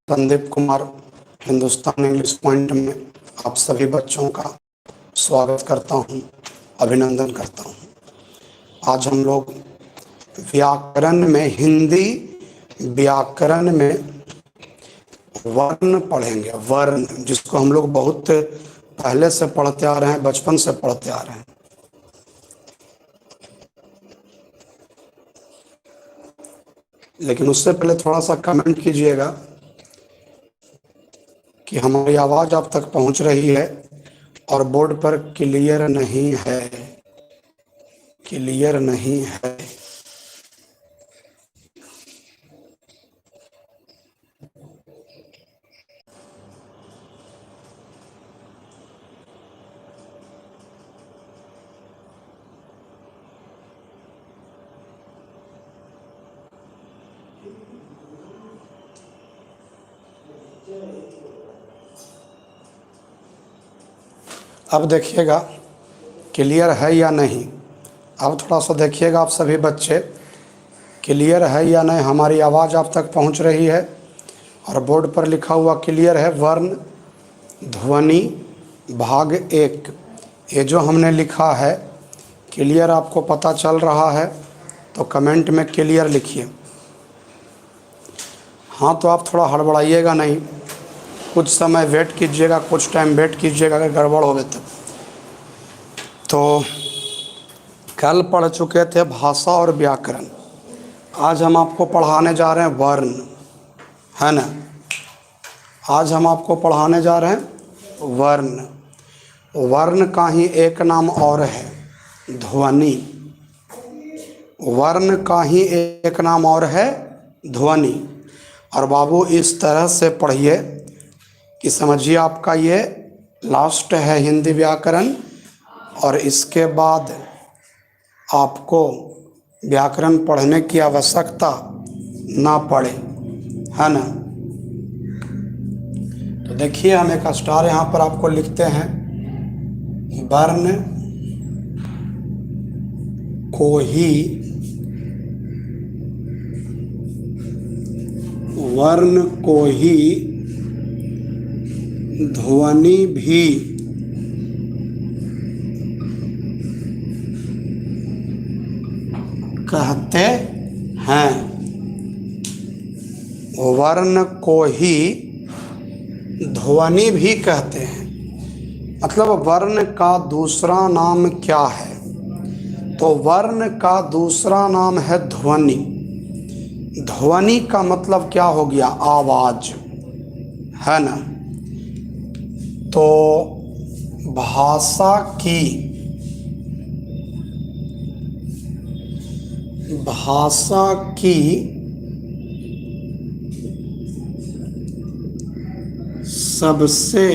Sandeep Kumar Hindustan English point में आप सभी बच्चों का स्वागत करता हूं, अभिनंदन करता हूं। आज हम लोग व्याकरण में, हिंदी व्याकरण में वर्ण पढ़ेंगे। वर्ण जिसको हम लोग बहुत पहले से पढ़ते आ रहे हैं, बचपन से पढ़ते आ रहे हैं। लेकिन उससे पहले थोड़ा सा कमेंट कीजिएगा कि हमारी आवाज़ आप तक पहुंच रही है और बोर्ड पर क्लियर नहीं है, क्लियर नहीं है। अब देखिएगा क्लियर है या नहीं। अब थोड़ा सा देखिएगा आप सभी बच्चे, क्लियर है या नहीं, हमारी आवाज़ आप तक पहुंच रही है। और बोर्ड पर लिखा हुआ क्लियर है। वर्ण ध्वनि भाग 1, ये जो हमने लिखा है क्लियर आपको पता चल रहा है तो कमेंट में क्लियर लिखिए। हाँ, तो आप थोड़ा हड़बड़ाइएगा नहीं, कुछ समय वेट कीजिएगा, कुछ टाइम वेट कीजिएगा। अगर गड़बड़ हो गए तो कल पढ़ चुके थे भाषा और व्याकरण। आज हम आपको पढ़ाने जा रहे हैं वर्ण, है ना। आज हम आपको पढ़ाने जा रहे हैं वर्ण। वर्ण का ही एक नाम और है ध्वनि। वर्ण का ही एक नाम और है ध्वनि। और बाबू इस तरह से पढ़िए कि समझिए आपका ये लास्ट है हिंदी व्याकरण, और इसके बाद आपको व्याकरण पढ़ने की आवश्यकता ना पड़े, है ना। तो देखिए हम एक स्टार यहाँ पर आपको लिखते हैं। वर्ण को ही, वर्ण को ही ध्वनि भी कहते हैं। वर्ण को ही ध्वनि भी कहते हैं। मतलब वर्ण का दूसरा नाम क्या है? तो वर्ण का दूसरा नाम है ध्वनि। ध्वनि का मतलब क्या हो गया? आवाज, है ना। तो भाषा की सबसे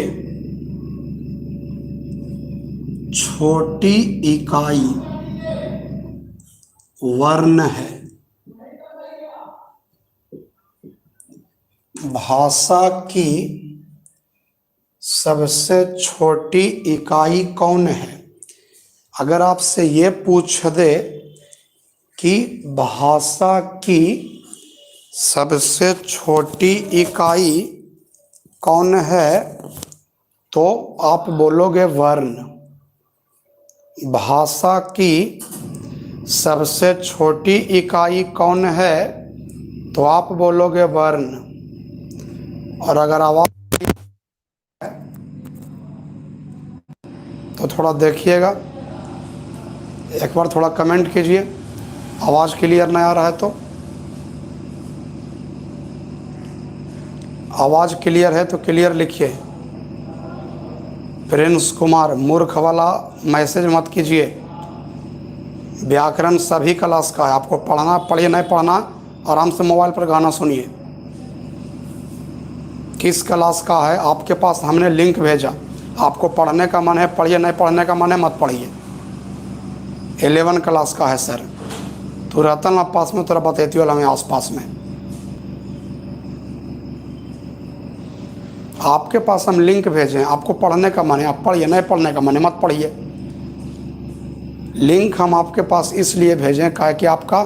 छोटी इकाई वर्ण है। भाषा की सबसे छोटी इकाई कौन है? अगर आपसे ये पूछ दे कि भाषा की सबसे छोटी इकाई कौन है, तो आप बोलोगे वर्ण। भाषा की सबसे छोटी इकाई कौन है, तो आप बोलोगे वर्ण। और अगर आवाज तो थोड़ा देखिएगा, एक बार थोड़ा कमेंट कीजिए। आवाज़ क्लियर नहीं आ रहा है तो आवाज़ क्लियर है तो क्लियर लिखिए। प्रिंस कुमार, मूर्ख वाला मैसेज मत कीजिए। व्याकरण सभी क्लास का है, आपको पढ़ना पढ़िए, नहीं पढ़ना आराम से मोबाइल पर गाना सुनिए। किस क्लास का है आपके पास? हमने लिंक भेजा। आपको पढ़ने का मन है पढ़िए, नहीं पढ़ने का मन है मत पढ़िए। 11 क्लास का है सर। तू रहता ना पास में, तेरा बतेती वाला में आस पास में। आपके पास हम लिंक भेजें, आपको पढ़ने का मन है आप पढ़िए, नहीं पढ़ने का मन है मत पढ़िए। लिंक हम आपके पास इसलिए भेजें क्या कि आपका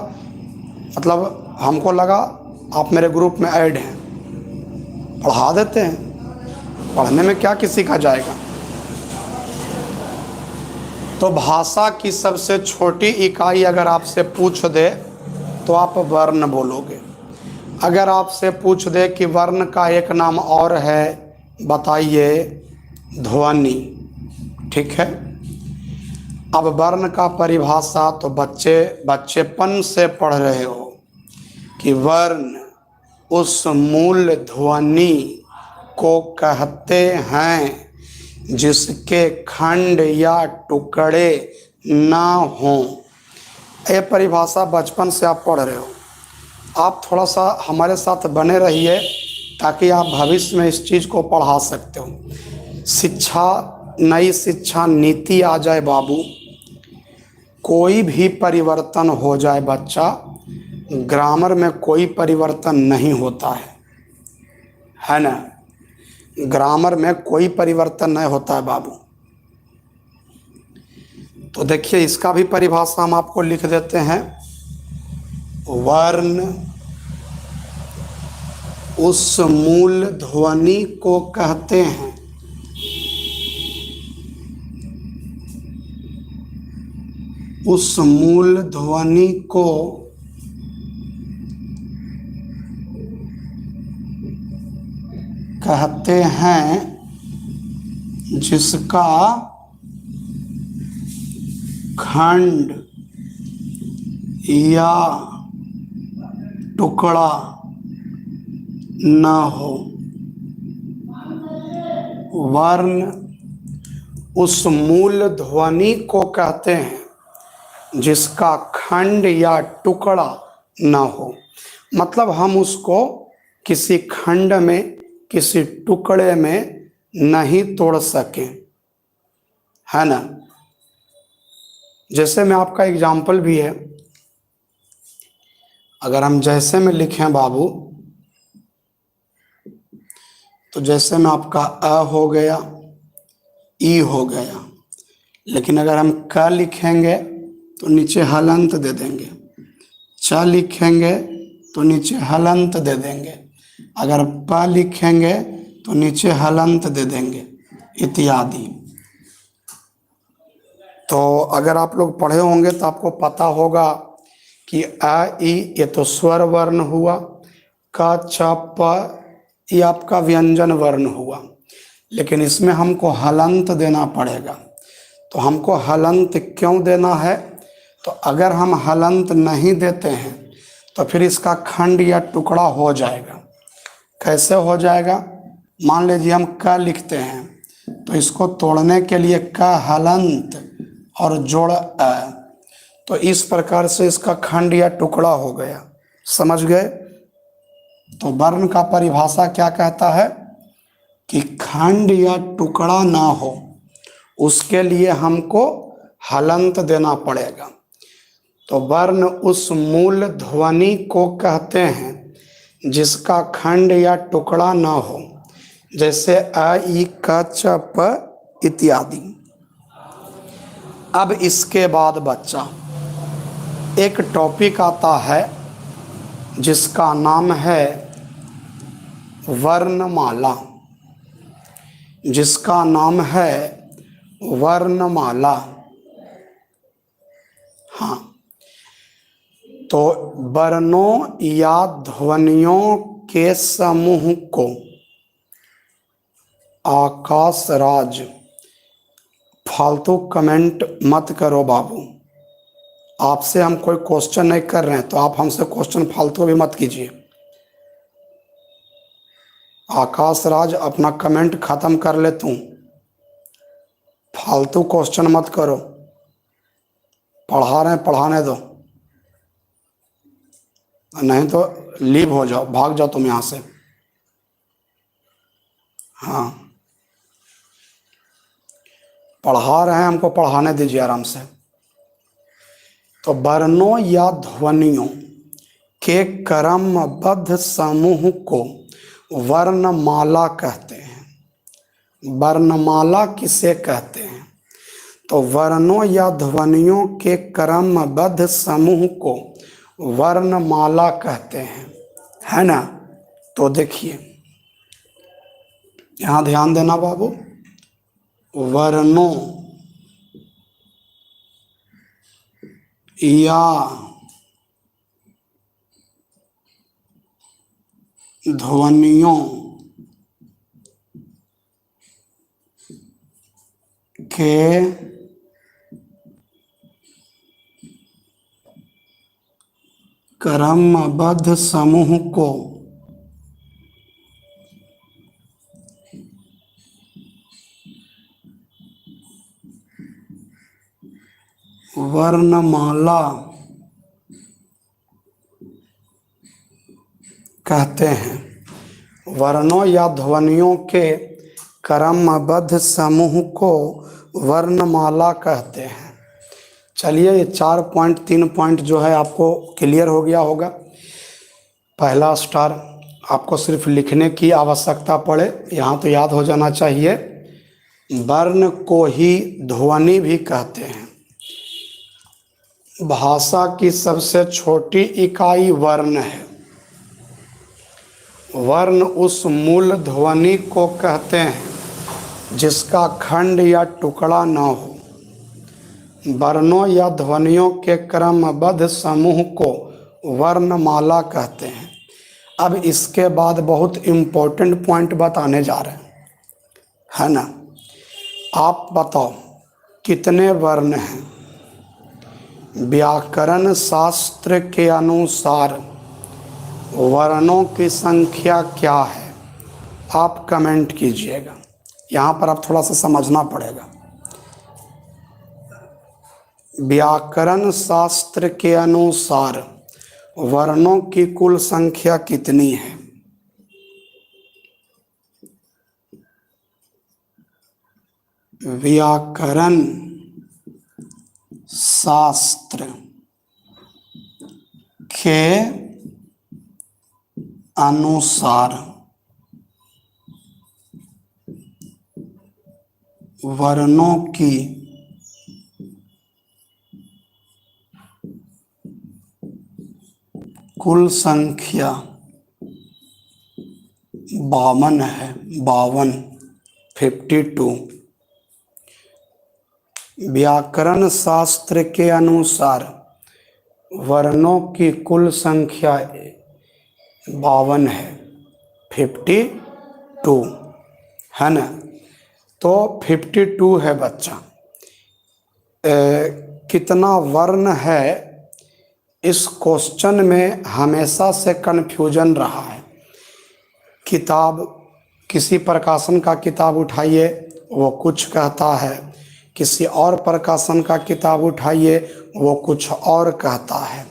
मतलब हमको लगा आप मेरे ग्रुप में ऐड हैं, पढ़ा देते हैं, पढ़ने में क्या किसी का जाएगा। तो भाषा की सबसे छोटी इकाई अगर आपसे पूछ दे तो आप वर्ण बोलोगे। अगर आपसे पूछ दे कि वर्ण का एक नाम और है, बताइए, ध्वनि। ठीक है। अब वर्ण का परिभाषा तो बच्चेपन से पढ़ रहे हो कि वर्ण उस मूल ध्वनि को कहते हैं जिसके खंड या टुकड़े ना हों। ये परिभाषा बचपन से आप पढ़ रहे हो। आप थोड़ा सा हमारे साथ बने रहिए ताकि आप भविष्य में इस चीज़ को पढ़ा सकते हो। नई शिक्षा नीति आ जाए बाबू, कोई भी परिवर्तन हो जाए बच्चा, ग्रामर में कोई परिवर्तन नहीं होता है ना। ग्रामर में कोई परिवर्तन नहीं होता है बाबू। तो देखिए इसका भी परिभाषा हम आपको लिख देते हैं। वर्ण उस मूल ध्वनि को कहते हैं उस मूल ध्वनि को कहते हैं जिसका खंड या टुकड़ा न हो। वर्ण उस मूल ध्वनि को कहते हैं जिसका खंड या टुकड़ा न हो। मतलब हम उसको किसी खंड में, किसी टुकड़े में नहीं तोड़ सकें, है ना। जैसे में आपका एग्जाम्पल भी है, अगर हम जैसे में लिखें बाबू, तो जैसे में आपका अ हो गया, ई हो गया, लेकिन अगर हम क लिखेंगे तो नीचे हलंत दे देंगे, च लिखेंगे तो नीचे हलंत दे देंगे, अगर प लिखेंगे तो नीचे हलंत दे देंगे, इत्यादि। तो अगर आप लोग पढ़े होंगे तो आपको पता होगा कि अ ई ये तो स्वर वर्ण हुआ, क छ प ये आपका व्यंजन वर्ण हुआ, लेकिन इसमें हमको हलंत देना पड़ेगा। तो हमको हलंत क्यों देना है? तो अगर हम हलंत नहीं देते हैं तो फिर इसका खंड या टुकड़ा हो जाएगा। कैसे हो जाएगा? मान लीजिए हम क लिखते हैं तो इसको तोड़ने के लिए क हलंत और जोड़ अ, तो इस प्रकार से इसका खंड या टुकड़ा हो गया। समझ गए? तो वर्ण का परिभाषा क्या कहता है कि खंड या टुकड़ा ना हो, उसके लिए हमको हलंत देना पड़ेगा। तो वर्ण उस मूल ध्वनि को कहते हैं जिसका खंड या टुकड़ा ना हो, जैसे अ ई क च प इत्यादि। अब इसके बाद बच्चा एक टॉपिक आता है जिसका नाम है वर्णमाला, जिसका नाम है वर्णमाला। हाँ, तो वर्णों या ध्वनियों के समूह को आकाश राज, फालतू कमेंट मत करो बाबू। आपसे हम कोई क्वेश्चन नहीं कर रहे हैं तो आप हमसे क्वेश्चन फालतू भी मत कीजिए। आकाश राज अपना कमेंट खत्म कर ले, तू फालतू क्वेश्चन मत करो। पढ़ा रहे हैं, पढ़ाने दो, नहीं तो लीव हो जाओ, भाग जाओ तुम यहाँ से। हाँ, पढ़ा रहे हैं, हमको पढ़ाने दीजिए आराम से। तो वर्णों या ध्वनियों के क्रमबद्ध समूह को वर्णमाला कहते हैं। वर्णमाला किसे कहते हैं? तो वर्णों या ध्वनियों के क्रमबद्ध समूह को वर्णमाला कहते हैं, है ना। तो देखिए यहाँ ध्यान देना बाबू, वर्णों या ध्वनियों के क्रमबद्ध समूह को वर्णमाला कहते हैं। वर्णों या ध्वनियों के क्रमबद्ध समूह को वर्णमाला कहते हैं। चलिए, ये 4 पॉइंट 3 पॉइंट जो है आपको क्लियर हो गया होगा। पहला स्टार, आपको सिर्फ लिखने की आवश्यकता पड़े, यहाँ तो याद हो जाना चाहिए। वर्ण को ही ध्वनि भी कहते हैं। भाषा की सबसे छोटी इकाई वर्ण है। वर्ण उस मूल ध्वनि को कहते हैं जिसका खंड या टुकड़ा न हो। वर्णों या ध्वनियों के क्रमबद्ध समूह को वर्णमाला कहते हैं। अब इसके बाद बहुत इम्पोर्टेंट पॉइंट बताने जा रहे हैं, है ना। आप बताओ कितने वर्ण हैं? व्याकरण शास्त्र के अनुसार वर्णों की संख्या क्या है? आप कमेंट कीजिएगा। यहाँ पर आप थोड़ा सा समझना पड़ेगा। व्याकरण शास्त्र के अनुसार वर्णों की कुल संख्या कितनी है? व्याकरण शास्त्र के अनुसार वर्णों की कुल संख्या 52 है। 52। व्याकरण शास्त्र के अनुसार वर्णों की कुल संख्या 52 है, 52, है ना। तो 52 है बच्चा। कितना वर्ण है, इस क्वेश्चन में हमेशा से कन्फ्यूजन रहा है। किताब, किसी प्रकाशन का किताब उठाइए वो कुछ कहता है, किसी और प्रकाशन का किताब उठाइए वो कुछ और कहता है।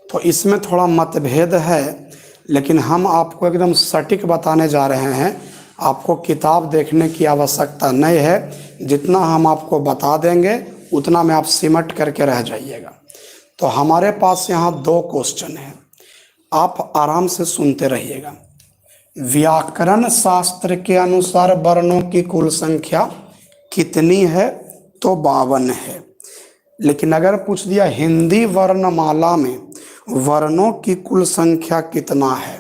तो इसमें थोड़ा मतभेद है, लेकिन हम आपको एकदम सटीक बताने जा रहे हैं। आपको किताब देखने की आवश्यकता नहीं है। जितना हम आपको बता देंगे उतना में आप सिमट करके रह जाइएगा। तो हमारे पास यहाँ 2 क्वेश्चन हैं, आप आराम से सुनते रहिएगा। व्याकरण शास्त्र के अनुसार वर्णों की कुल संख्या कितनी है? तो 52 है। लेकिन अगर पूछ दिया हिंदी वर्णमाला में वर्णों की कुल संख्या कितना है,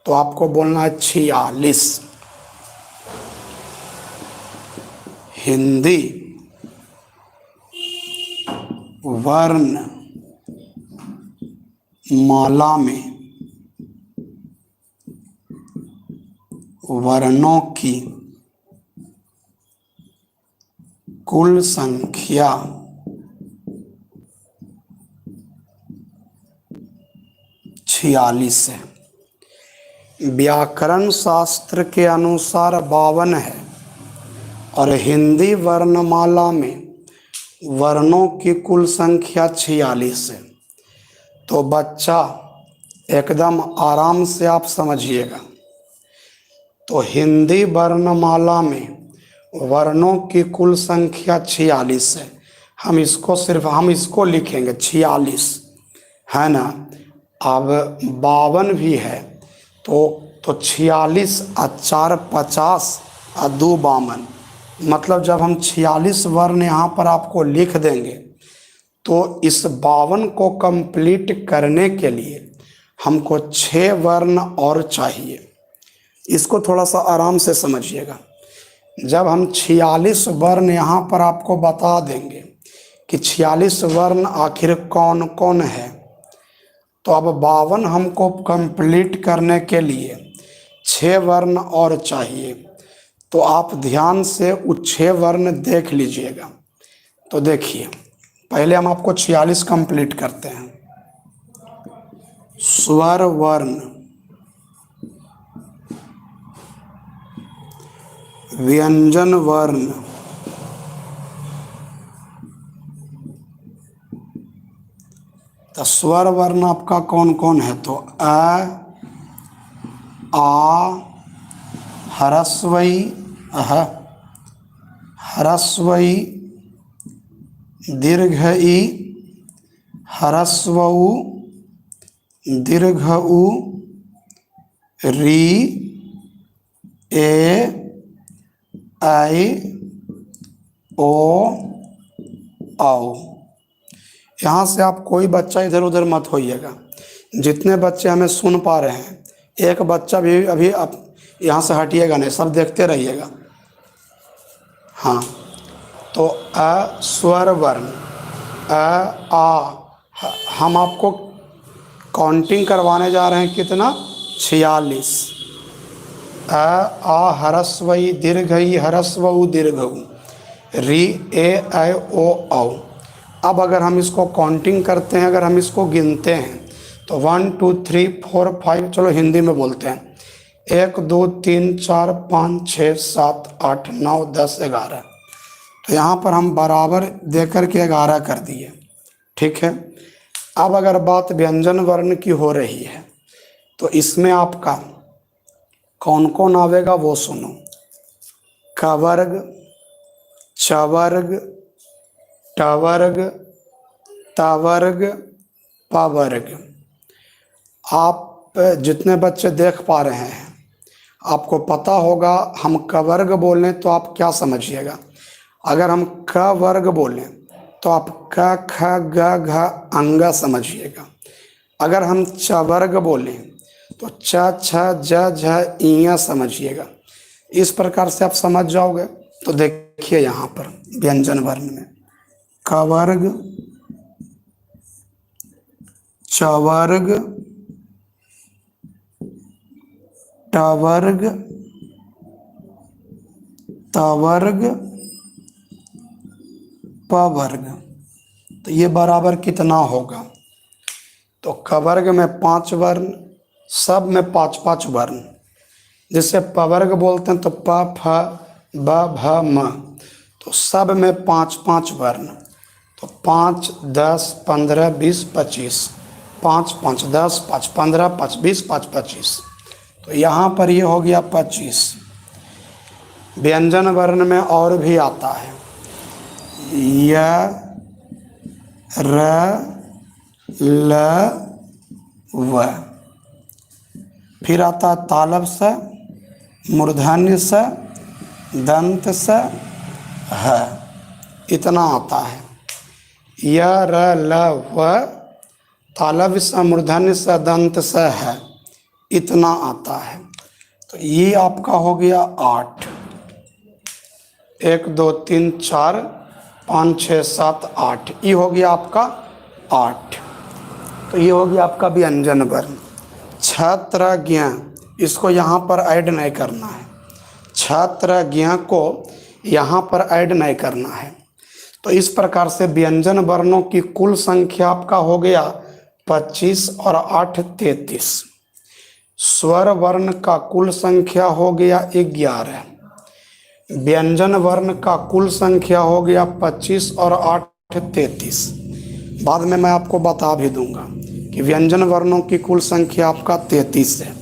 तो आपको बोलना है 46। हिंदी वर्ण माला में वर्णों की कुल संख्या 46 है। व्याकरण शास्त्र के अनुसार 52 है और हिंदी वर्णमाला में वर्णों की कुल संख्या 46 है। तो बच्चा एकदम आराम से आप समझिएगा। तो हिंदी वर्णमाला में वर्णों की कुल संख्या 46 है। हम इसको लिखेंगे 46, है ना। अब 52 भी है, तो 46 और 4 50 और 2 52। मतलब जब हम 46 वर्ण यहाँ पर आपको लिख देंगे, तो इस 52 को कंप्लीट करने के लिए हमको 6 वर्ण और चाहिए। इसको थोड़ा सा आराम से समझिएगा। जब हम 46 वर्ण यहाँ पर आपको बता देंगे कि 46 वर्ण आखिर कौन कौन है, तो अब 52 हमको कंप्लीट करने के लिए 6 वर्ण और चाहिए। तो आप ध्यान से वो 6 वर्ण देख लीजिएगा। तो देखिए, पहले हम आपको 46 कंप्लीट करते हैं। स्वर वर्ण, व्यंजन वर्ण, तो स्वर वर्ण आपका कौन कौन है? तो अ, आ, ह्रस्वई, अह, ह्रस्वई, दीर्घ ई, ह्रस्व उ, दीर्घ उ, री, ए, आई, ओ, औ। यहाँ से आप कोई बच्चा इधर उधर मत होइएगा। जितने बच्चे हमें सुन पा रहे हैं, एक बच्चा भी अभी आप यहाँ से हटिएगा नहीं, सब देखते रहिएगा। हाँ, तो अ स्वर वर्ण, अ आ, हम आपको काउंटिंग करवाने जा रहे हैं कितना? 46। अ आ ह्रस्वई दीर्घई ह्रस्व उ दीर्घ उ, री ए ऐ ओ औ। अब अगर हम इसको काउंटिंग करते हैं, अगर हम इसको गिनते हैं तो 1 2 3 4 5, चलो हिंदी में बोलते हैं, 1 2 3 4 5 6 7 8 9 10 11। तो यहाँ पर हम बराबर देकर के 11 कर दिए। ठीक है। अब अगर बात व्यंजन वर्ण की हो रही है, तो इसमें आपका कौन कौन आवेगा वो सुनो। क वर्ग, च वर्ग, ट वर्ग, त वर्ग, प वर्ग। आप जितने बच्चे देख पा रहे हैं, आपको पता होगा हम क वर्ग बोलें तो आप क्या समझिएगा। अगर हम क वर्ग बोलें तो आप क ख ग घ अंग समझिएगा। अगर हम च वर्ग बोलें तो च छ ज झ इया समझिएगा। इस प्रकार से आप समझ जाओगे। तो देखिए यहाँ पर व्यंजन वर्ण में क वर्ग, च वर्ग, ट वर्ग, त वर्ग, प वर्ग। तो ये बराबर कितना होगा? तो क वर्ग में 5 वर्ण, सब में 5 5 वर्ण, जिसे प वर्ग बोलते हैं। तो प फ ब भ म, तो सब में 5 5 वर्ण। तो 5 10 15 20 25, 5 5 10 5 15 5 20 5 25। तो यहाँ पर ये हो गया 25। व्यंजन वर्ण में और भी आता है य, र, ल, व। फिर आता तालब स, मूर्धन्य स, दंत स, ह। इतना आता है। य, र, ल, व, तालब स, मूर्धन्य स, दंत स, ह। इतना आता है। तो ये आपका हो गया 8। 1 2 3 4 5 6 7 8, ये हो गया आपका 8। तो ये हो गया आपका व्यंजन वर्ण। छत्र ज्ञ, इसको यहाँ पर ऐड नहीं करना है। छत्र ज्ञ को यहाँ पर ऐड नहीं करना है। तो इस प्रकार से व्यंजन वर्णों की कुल संख्या आपका हो गया 25 और 8 33। स्वर वर्ण का कुल संख्या हो गया 11। व्यंजन वर्ण का कुल संख्या हो गया 25 और 8 33। बाद में मैं आपको बता भी दूंगा कि व्यंजन वर्णों की कुल संख्या आपका 33 है।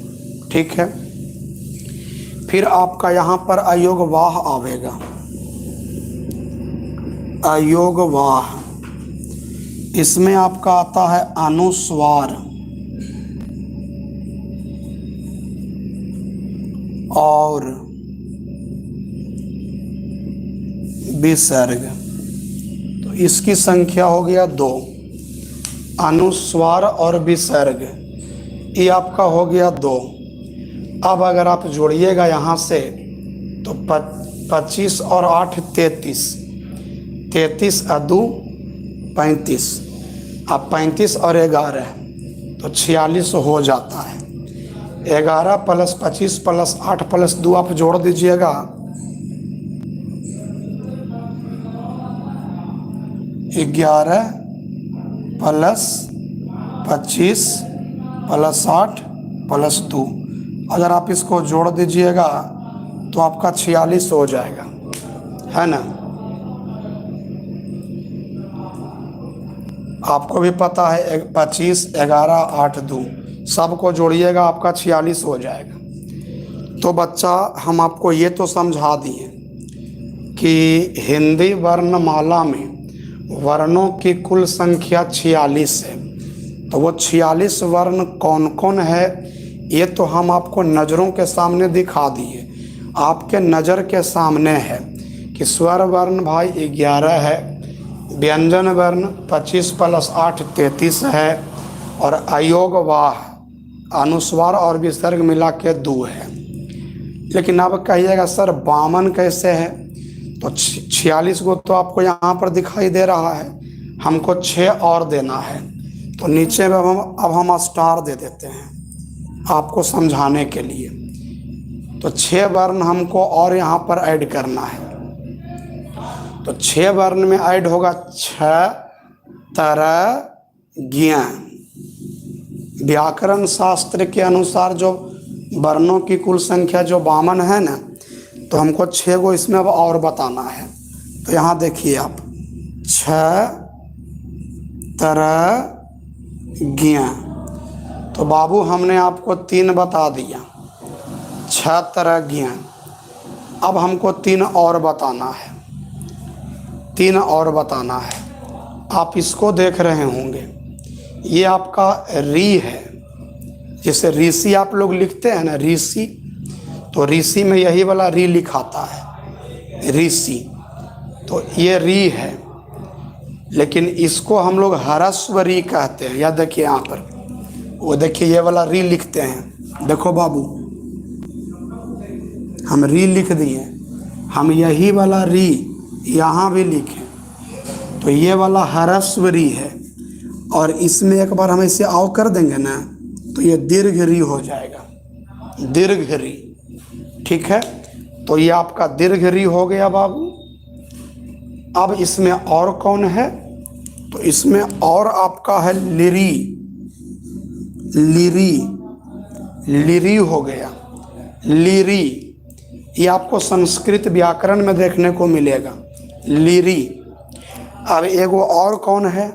ठीक है। फिर आपका यहाँ पर अयोग वाह आवेगा। अयोग वाह, इसमें आपका आता है अनुस्वार और विसर्ग। तो इसकी संख्या हो गया 2। अनुस्वार और विसर्ग, ये आपका हो गया 2। अब अगर आप जोड़िएगा यहाँ से तो 25 और 8 33, 33 अदू 35, अब 35 और 11 तो 46 हो जाता है। 11 प्लस 25 प्लस 8 प्लस 2 आप जोड़ दीजिएगा, 11 प्लस 25 प्लस 8 प्लस 2, अगर आप इसको जोड़ दीजिएगा तो आपका 46 हो जाएगा, है ना। आपको भी पता है 25 11 8 2 सबको जोड़िएगा आपका 46 हो जाएगा। तो बच्चा हम आपको ये तो समझा दिए कि हिंदी वर्णमाला में वर्णों की कुल संख्या 46 है। तो वो 46 वर्ण कौन कौन है ये तो हम आपको नज़रों के सामने दिखा दिए, आपके नज़र के सामने है कि स्वर वर्ण भाई 11 है, व्यंजन वर्ण 25 प्लस 8 33 है, और अयोग वाह अनुस्वार और विसर्ग मिला के 2 है। लेकिन अब कहिएगा सर वामन कैसे है, तो 46 को तो आपको यहाँ पर दिखाई दे रहा है, हमको 6 और देना है। तो नीचे में अब हम स्टार दे देते हैं आपको समझाने के लिए। तो 6 वर्ण हमको और यहाँ पर ऐड करना है। तो 6 वर्ण में ऐड होगा 6 तरह ज्ञान। व्याकरण शास्त्र के अनुसार जो वर्णों की कुल संख्या जो 52 है ना, तो हमको 6 को इसमें अब और बताना है। तो यहाँ देखिए आप 6 तरह ज्ञान। तो बाबू हमने आपको 3 बता दिया, 6 तरह ज्ञान। अब हमको 3 और बताना है, 3 और बताना है। आप इसको देख रहे होंगे, ये आपका री है, जैसे ऋषि आप लोग लिखते हैं ना ऋषि, तो ऋषि में यही वाला री लिखाता है ऋषि, तो ये री है। लेकिन इसको हम लोग ह्रस्व री कहते हैं। या देखिए यहाँ पर वो देखिए ये वाला री लिखते हैं, देखो बाबू हम री लिख दिए, हम यही वाला री यहाँ भी लिखें तो ये वाला ह्रस्व री है, और इसमें एक बार हम इसे आओ कर देंगे ना तो ये दीर्घ री हो जाएगा, दीर्घ री। ठीक है, तो ये आपका दीर्घ री हो गया बाबू। अब इसमें और कौन है, तो इसमें और आपका है लिरी, लिरी, लिरी हो गया, लिरी। ये आपको संस्कृत व्याकरण में देखने को मिलेगा, लिरी। अब एगो और कौन है,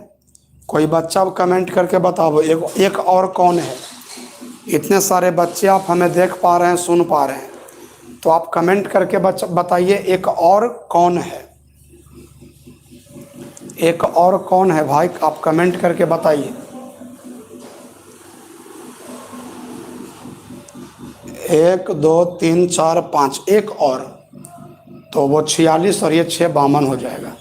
कोई बच्चा कमेंट करके बताओ एक और कौन है। इतने सारे बच्चे आप हमें देख पा रहे हैं, सुन पा रहे हैं, तो आप कमेंट करके बताइए एक और कौन है, एक और कौन है भाई, आप कमेंट करके बताइए। 1 2 3 4 5, एक और, तो वो 46 और ये 6 52 हो जाएगा।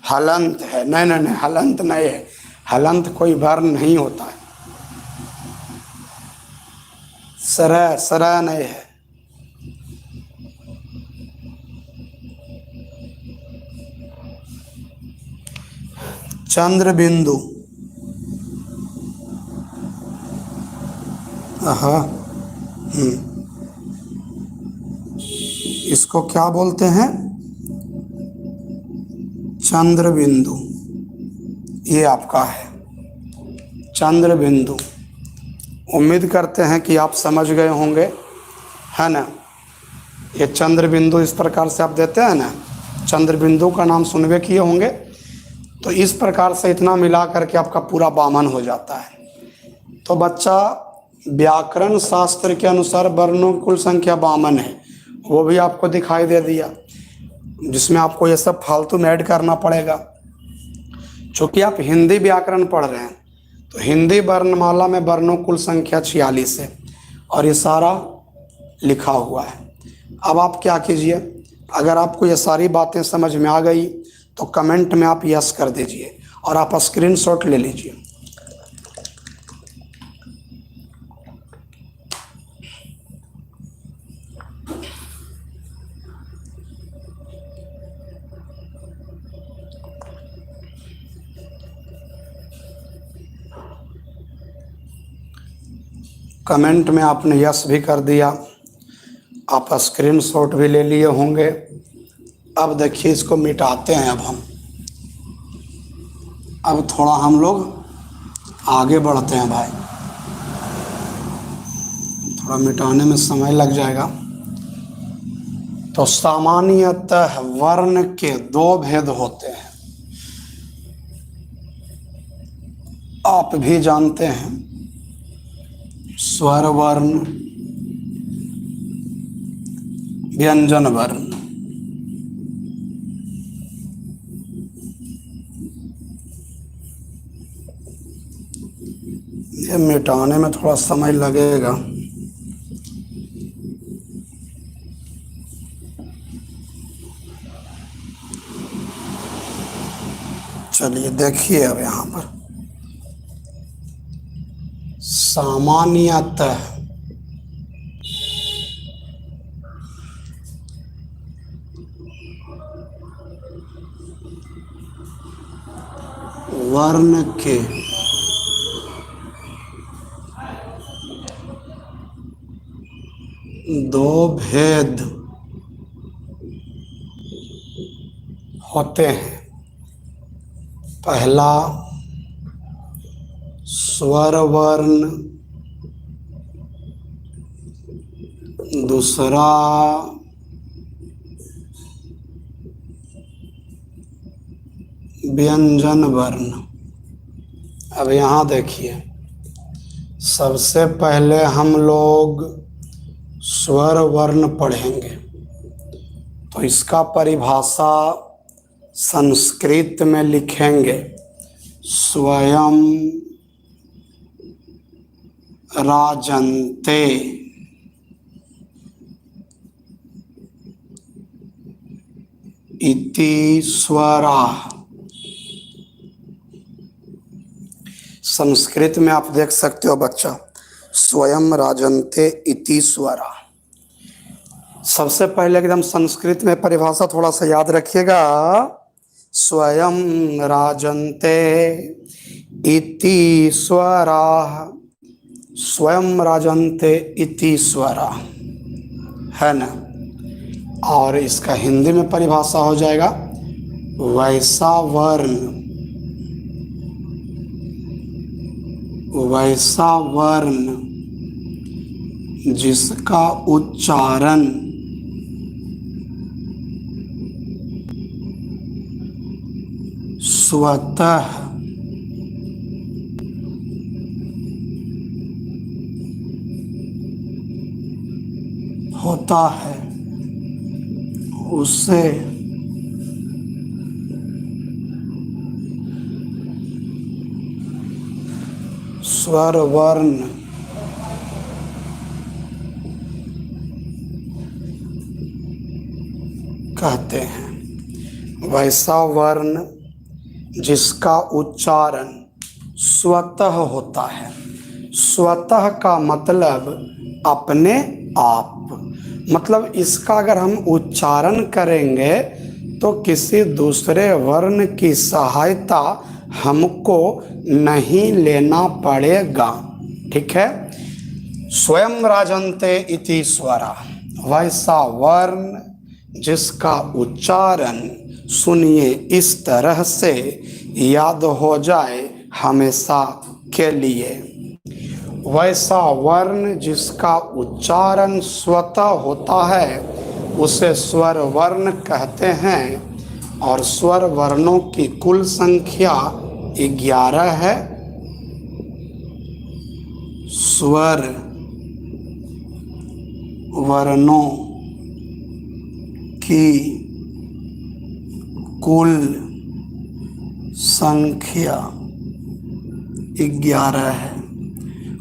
हलंत है, नहीं नहीं नहीं, हलंत नहीं है, हलंत कोई वर्ण नहीं होता है। सरह, सरह नहीं है। चंद्र बिंदु, हाँ, इसको क्या बोलते हैं, चंद्र बिंदु। ये आपका है चंद्र बिंदु। उम्मीद करते हैं कि आप समझ गए होंगे, है ना। ये चंद्र बिंदु इस प्रकार से आप देते हैं ना, चंद्र बिंदु का नाम सुनवे किए होंगे। तो इस प्रकार से इतना मिला करके आपका पूरा 52 हो जाता है। तो बच्चा व्याकरण शास्त्र के अनुसार वर्णों की कुल संख्या 52 है, वो भी आपको दिखाई दे दिया, जिसमें आपको ये सब फालतू में ऐड करना पड़ेगा। चूँकि आप हिंदी व्याकरण पढ़ रहे हैं तो हिंदी वर्णमाला में वर्णों कुल संख्या 46 है और ये सारा लिखा हुआ है। अब आप क्या कीजिए, अगर आपको ये सारी बातें समझ में आ गई तो कमेंट में आप यस कर दीजिए और आप स्क्रीनशॉट ले लीजिए। कमेंट में आपने यस भी कर दिया, आप स्क्रीनशॉट भी ले लिए होंगे। अब देखिए इसको मिटाते हैं। अब थोड़ा हम लोग आगे बढ़ते हैं भाई, थोड़ा मिटाने में समय लग जाएगा। तो सामान्यतः वर्ण के दो भेद होते हैं, आप भी जानते हैं, स्वर वर्ण, व्यंजन वर्ण। ये मिटाने में थोड़ा समय लगेगा। चलिए देखिए, अब यहाँ पर सामान्यतः वर्ण के दो भेद होते हैं। पहला स्वर वर्ण, दूसरा व्यंजन वर्ण। अब यहाँ देखिए, सबसे पहले हम लोग स्वर वर्ण पढ़ेंगे। तो इसका परिभाषा संस्कृत में लिखेंगे, स्वयं राजन्ते। इति स्वरा। संस्कृत में आप देख सकते हो बच्चा, स्वयं राजन्ते इति स्वरा। सबसे पहले एकदम संस्कृत में परिभाषा थोड़ा सा याद रखिएगा, स्वयं राजन्ते इति स्वरा। स्वयं राजन्ते इति स्वरा है ना। और इसका हिंदी में परिभाषा हो जाएगा, वैसा वर्ण, वैसा वर्ण जिसका उच्चारण स्वतः होता है, उसे स्वर वर्ण कहते हैं। वैसा वर्ण जिसका उच्चारण स्वतः होता है। स्वतः का मतलब अपने आप, मतलब इसका अगर हम उच्चारण करेंगे तो किसी दूसरे वर्ण की सहायता हमको नहीं लेना पड़ेगा। ठीक है, स्वयं राजन्ते इति स्वरा, वैसा वर्ण जिसका उच्चारण, सुनिए इस तरह से याद हो जाए हमेशा के लिए, वैसा वर्ण जिसका उच्चारण स्वतः होता है उसे स्वर वर्ण कहते हैं। और स्वर वर्णों की कुल संख्या 11 है। स्वर वर्णों की कुल संख्या 11 है।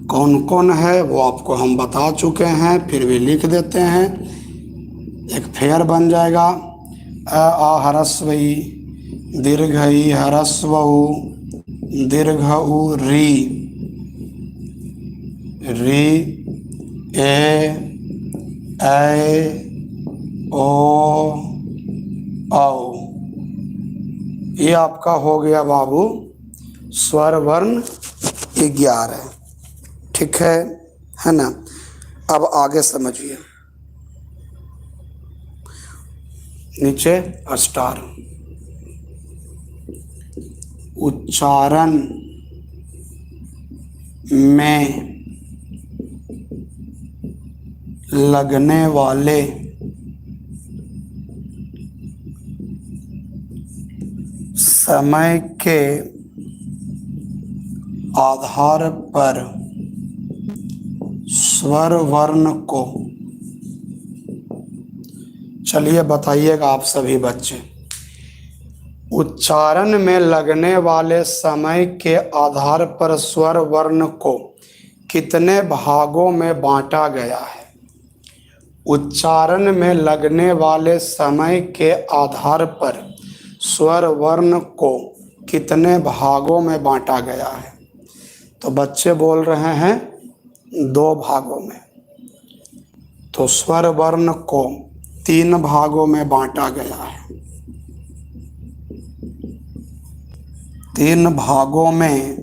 कौन कौन है वो आपको हम बता चुके हैं, फिर भी लिख देते हैं, एक फेयर बन जाएगा। आ ह्रस्व ई, दीर्घ ई, ह्रस्व उ, दीर्घ उ, री, री, ए, ओ, औ। ये आपका हो गया बाबू स्वर वर्ण 11। ठीक है, है ना। अब आगे समझिए, नीचे स्टार। उच्चारण में लगने वाले समय के आधार पर स्वर वर्ण को, चलिए बताइएगा आप सभी बच्चे, उच्चारण में लगने वाले समय के आधार पर स्वर वर्ण को कितने भागों में बांटा गया है। उच्चारण में लगने वाले समय के आधार पर स्वर वर्ण को कितने भागों में बांटा गया है। तो बच्चे बोल रहे हैं 2 भागों में। तो स्वर वर्ण को 3 भागों में बांटा गया है। 3 भागों में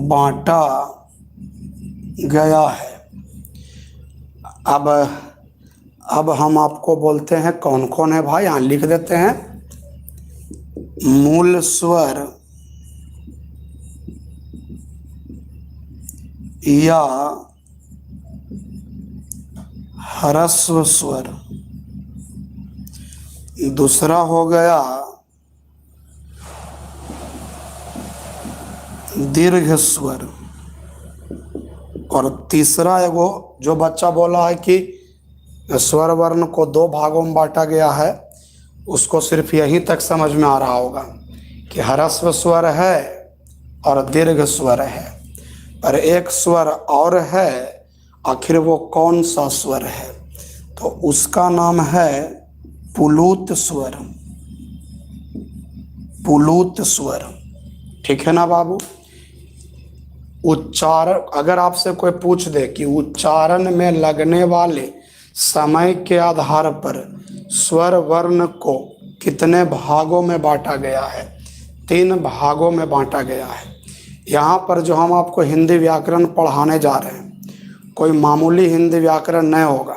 बांटा गया है। अब हम आपको बोलते हैं कौन कौन है भाई, यहाँ लिख देते हैं। मूल स्वर या ह्रस्व स्वर, दूसरा हो गया दीर्घ स्वर, और तीसरा एगो जो बच्चा बोला है कि स्वर वर्ण को 2 भागों में बांटा गया है, उसको सिर्फ यहीं तक समझ में आ रहा होगा कि ह्रस्व स्वर है और दीर्घ स्वर है, पर एक स्वर और है। आखिर वो कौन सा स्वर है? तो उसका नाम है पुलुत स्वर। पुलुत स्वर, ठीक है ना बाबू। उच्चारण, अगर आपसे कोई पूछ दे कि उच्चारण में लगने वाले समय के आधार पर स्वर वर्ण को कितने भागों में बांटा गया है, 3 भागों में बांटा गया है। यहाँ पर जो हम आपको हिंदी व्याकरण पढ़ाने जा रहे हैं, कोई मामूली हिंदी व्याकरण नहीं होगा,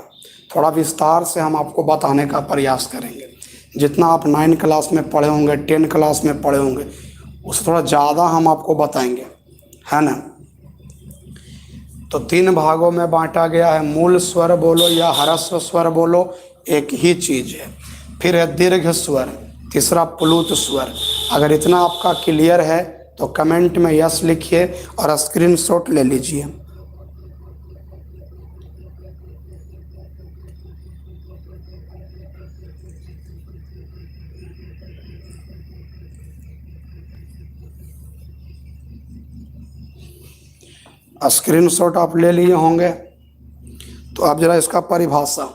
थोड़ा विस्तार से हम आपको बताने का प्रयास करेंगे। जितना आप 9 क्लास में पढ़े होंगे, 10 क्लास में पढ़े होंगे, उससे थोड़ा ज़्यादा हम आपको बताएंगे, है ना। तो 3 भागों में बांटा गया है। मूल स्वर बोलो या ह्रस्व स्वर बोलो, एक ही चीज़ है। फिर है दीर्घ स्वर, तीसरा प्लुत स्वर। अगर इतना आपका क्लियर है तो कमेंट में यस लिखिए और स्क्रीनशॉट ले लीजिए। स्क्रीनशॉट आप ले लिए होंगे, तो आप जरा इसका परिभाषा।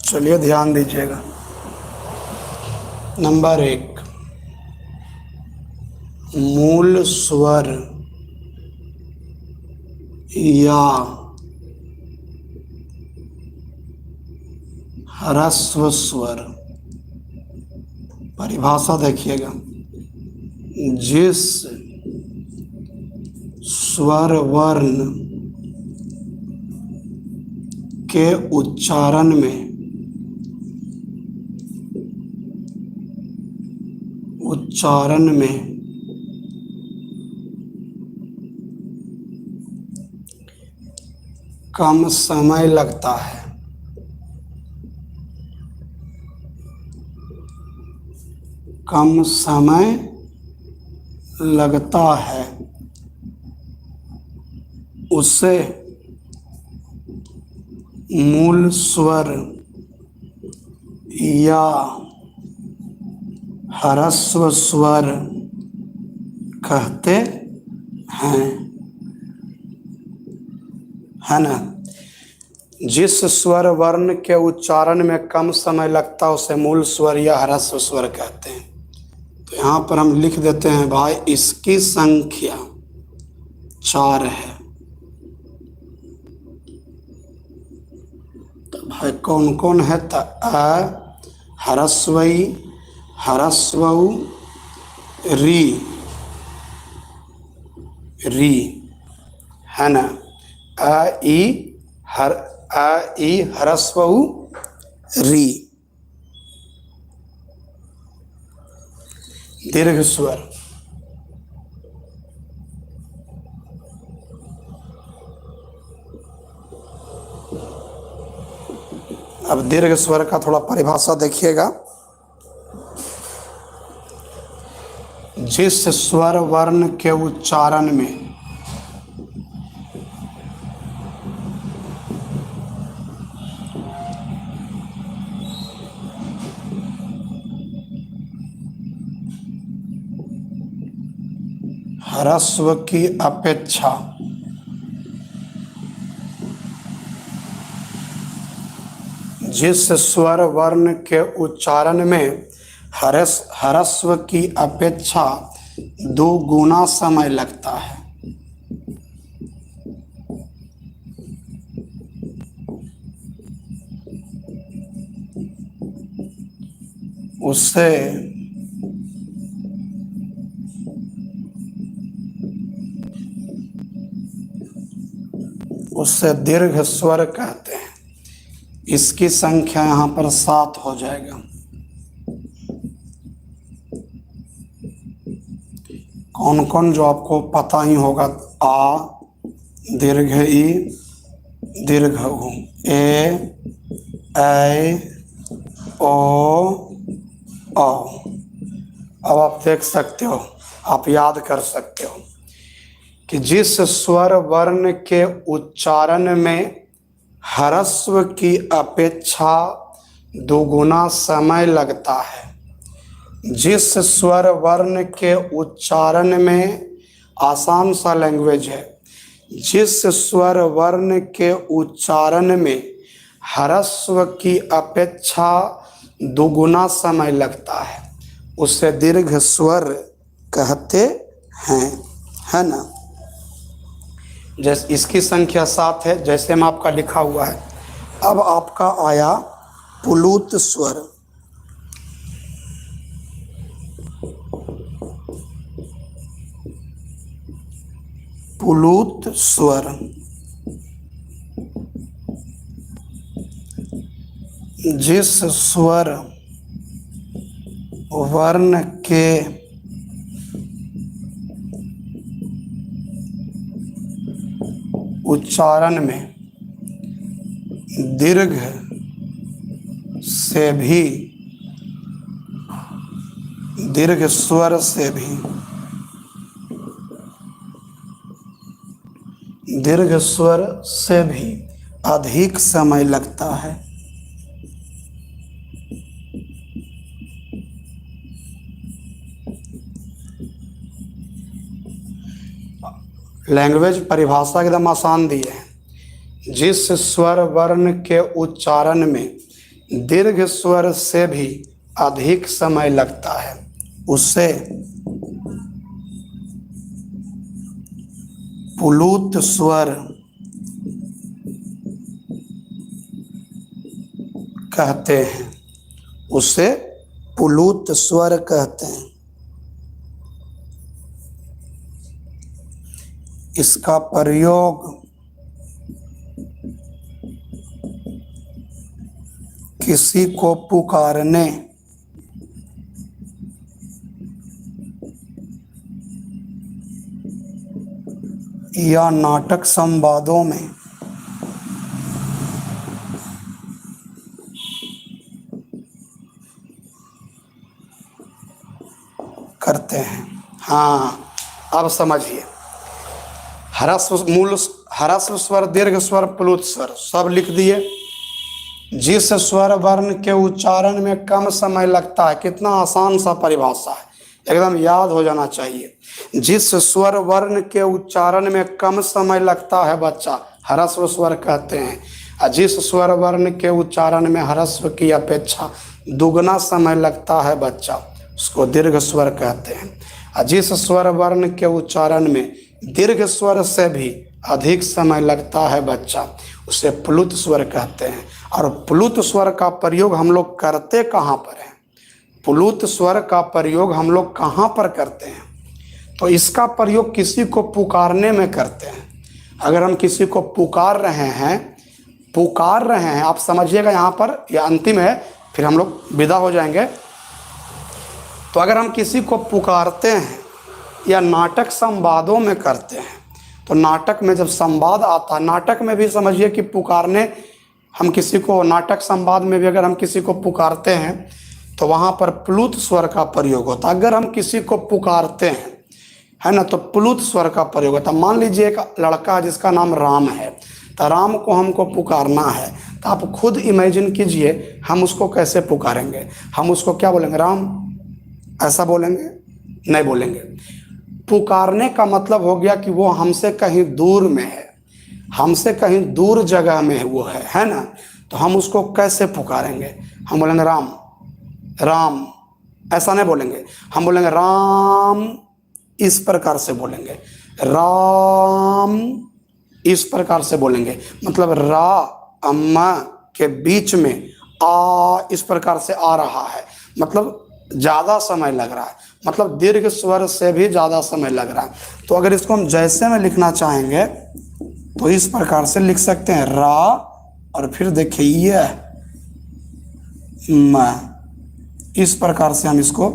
चलिए ध्यान दीजिएगा। नंबर 1, मूल स्वर या ह्रस्व स्वर। परिभाषा देखिएगा, जिस स्वर वर्ण के उच्चारण में कम समय लगता है, कम समय लगता है, उसे मूल स्वर या ह्रस्व स्वर कहते हैं, है ना। जिस स्वर वर्ण के उच्चारण में कम समय लगता है उसे मूल स्वर या ह्रस्व स्वर कहते हैं। तो यहाँ पर हम लिख देते हैं भाई, इसकी संख्या 4 है। तो भाई कौन कौन है? तो अ, ह्रस्वई, ह्रस्वउ, री, री, है ना। अ ई ह्रस्वउ री, दीर्घ स्वर। अब दीर्घ स्वर का थोड़ा परिभाषा देखिएगा। जिस स्वर वर्ण के उच्चारण में ह्रस्व की अपेक्षा जिस स्वर वर्ण के उच्चारण में ह्रस्व की अपेक्षा 2 गुना समय लगता है, उससे दीर्घ स्वर कहते हैं। इसकी संख्या यहाँ पर 7 हो जाएगा। कौन कौन जो आपको पता ही होगा? आ, दीर्घ ई, दीर्घ उ, ए, ऐ, ओ, औ। अब आप देख सकते हो, आप याद कर सकते हो कि जिस स्वर वर्ण के उच्चारण में ह्रस्व की अपेक्षा 2 गुना समय लगता है, जिस स्वर वर्ण के उच्चारण में, आसान सा लैंग्वेज है, जिस स्वर वर्ण के उच्चारण में ह्रस्व की अपेक्षा 2 गुना समय लगता है उसे दीर्घ स्वर कहते हैं, है ना। जैसे इसकी संख्या 7 है, जैसे में आपका लिखा हुआ है। अब आपका आया पुलुत स्वर। पुलुत स्वर जिस स्वर वर्ण के उच्चारण में दीर्घ से भी, दीर्घ स्वर से भी, दीर्घ स्वर से भी अधिक समय लगता है, लैंग्वेज परिभाषा एकदम आसान दी है। जिस स्वर वर्ण के उच्चारण में दीर्घ स्वर से भी अधिक समय लगता है उसे पुलुत स्वर कहते हैं, उसे पुलुत स्वर कहते हैं। इसका प्रयोग किसी को पुकारने या नाटक संवादों में करते हैं। हाँ, अब समझिए। ह्रस्व स्वर, दीर्घ स्वर, प्लुत स्वर सब लिख दिए। जिस स्वर वर्ण के उच्चारण में कम समय लगता है, कितना आसान सा परिभाषा है, एकदम याद हो जाना चाहिए। जिस स्वर वर्ण के उच्चारण में कम समय लगता है बच्चा, ह्रस्व स्वर कहते हैं। और जिस स्वर वर्ण के उच्चारण में ह्रस्व की अपेक्षा दुगना समय लगता है बच्चा, उसको दीर्घ स्वर कहते हैं। और जिस स्वर वर्ण के उच्चारण में दीर्घ स्वर से भी अधिक समय लगता है बच्चा, उसे प्लुत स्वर कहते हैं। और प्लुत स्वर का प्रयोग हम लोग करते कहाँ पर हैं? प्लुत स्वर का प्रयोग हम लोग कहाँ पर करते हैं? तो इसका प्रयोग किसी को पुकारने में करते हैं। अगर हम किसी को पुकार रहे हैं, आप समझिएगा, यहाँ पर यह अंतिम है, फिर हम लोग विदा हो जाएंगे। तो अगर हम किसी को पुकारते हैं या नाटक संवादों में करते हैं, तो नाटक में जब संवाद आता है, नाटक में भी समझिए कि पुकारने, हम किसी को नाटक संवाद में भी अगर हम किसी को पुकारते हैं तो वहाँ पर प्लुत स्वर का प्रयोग होता है। अगर हम किसी को पुकारते हैं, है ना, तो प्लुत स्वर का प्रयोग होता है। मान लीजिए एक लड़का है जिसका नाम राम है, तो राम को हमको पुकारना है, तो आप खुद इमेजिन कीजिए हम उसको कैसे पुकारेंगे। हम उसको क्या बोलेंगे? राम, ऐसा बोलेंगे? नहीं बोलेंगे। पुकारने का मतलब हो गया कि वो हमसे कहीं दूर में है, हमसे कहीं दूर जगह में वो है ना। तो हम उसको कैसे पुकारेंगे? हम बोलेंगे राम, राम, ऐसा नहीं बोलेंगे। हम बोलेंगे राम, इस प्रकार से बोलेंगे, राम, इस प्रकार से बोलेंगे। मतलब रा अम्मा के बीच में आ इस प्रकार से आ रहा है, मतलब ज़्यादा समय लग रहा है, मतलब दीर्घ स्वर से भी ज़्यादा समय लग रहा है। तो अगर इसको हम जैसे में लिखना चाहेंगे तो इस प्रकार से लिख सकते हैं, रा और फिर देखिए ये म, इस प्रकार से हम इसको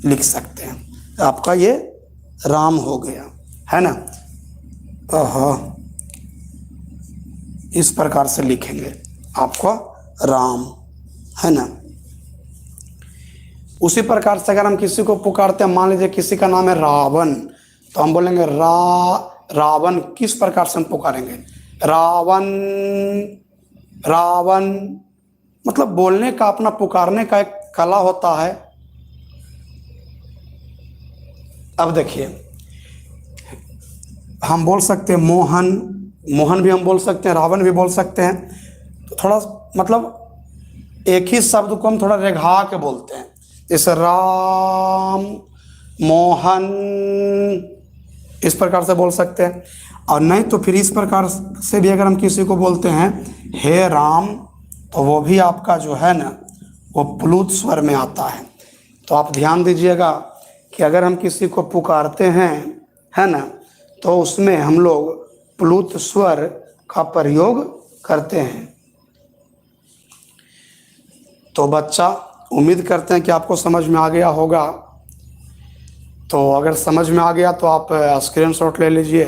लिख सकते हैं। आपका ये राम हो गया, है ना। इस प्रकार से लिखेंगे आपका राम, है ना। उसी प्रकार से अगर हम किसी को पुकारते हैं, मान लीजिए किसी का नाम है रावण, तो हम बोलेंगे रावण, किस प्रकार से हम पुकारेंगे? रावण, रावण। मतलब बोलने का अपना, पुकारने का एक कला होता है। अब देखिए, हम बोल सकते हैं मोहन, मोहन भी हम बोल सकते हैं, रावण भी बोल सकते हैं। तो थोड़ा मतलब एक ही शब्द को हम थोड़ा रेघा के बोलते हैं, जैसे राम, मोहन, इस प्रकार से बोल सकते हैं। और नहीं तो फिर इस प्रकार से भी अगर हम किसी को बोलते हैं हे राम, तो वो भी आपका जो है ना वो प्लुत स्वर में आता है। तो आप ध्यान दीजिएगा कि अगर हम किसी को पुकारते हैं, है ना, तो उसमें हम लोग प्लुत स्वर का प्रयोग करते हैं। तो बच्चा, उम्मीद करते हैं कि आपको समझ में आ गया होगा। तो अगर समझ में आ गया तो आप स्क्रीनशॉट ले लीजिए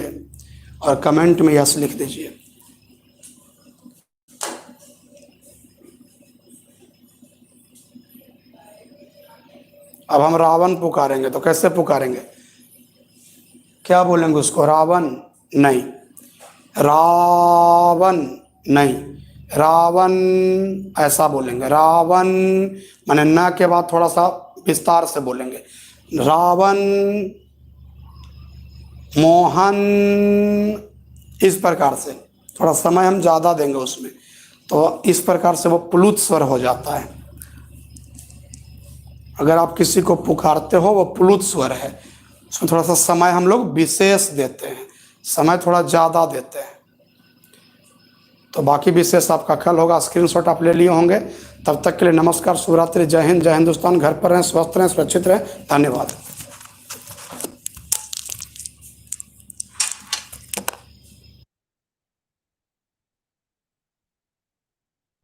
और कमेंट में यस लिख दीजिए। अब हम रावण पुकारेंगे तो कैसे पुकारेंगे? क्या बोलेंगे उसको? रावण नहीं, रावण नहीं, रावण ऐसा बोलेंगे। रावण माने न के बाद थोड़ा सा विस्तार से बोलेंगे। रावण, मोहन, इस प्रकार से थोड़ा समय हम ज़्यादा देंगे उसमें, तो इस प्रकार से वो प्लुत स्वर हो जाता है। अगर आप किसी को पुकारते हो वो प्लुत स्वर है, उसमें थोड़ा सा समय हम लोग विशेष देते हैं, समय थोड़ा ज़्यादा देते हैं। तो बाकी विशेष आपका कल होगा, स्क्रीनशॉट आप ले लिए होंगे। तब तक के लिए नमस्कार, शुभरात्रि, जय हिंद, जय हिंदुस्तान। घर पर रहें, स्वस्थ रहें, सुरक्षित रहें। धन्यवाद।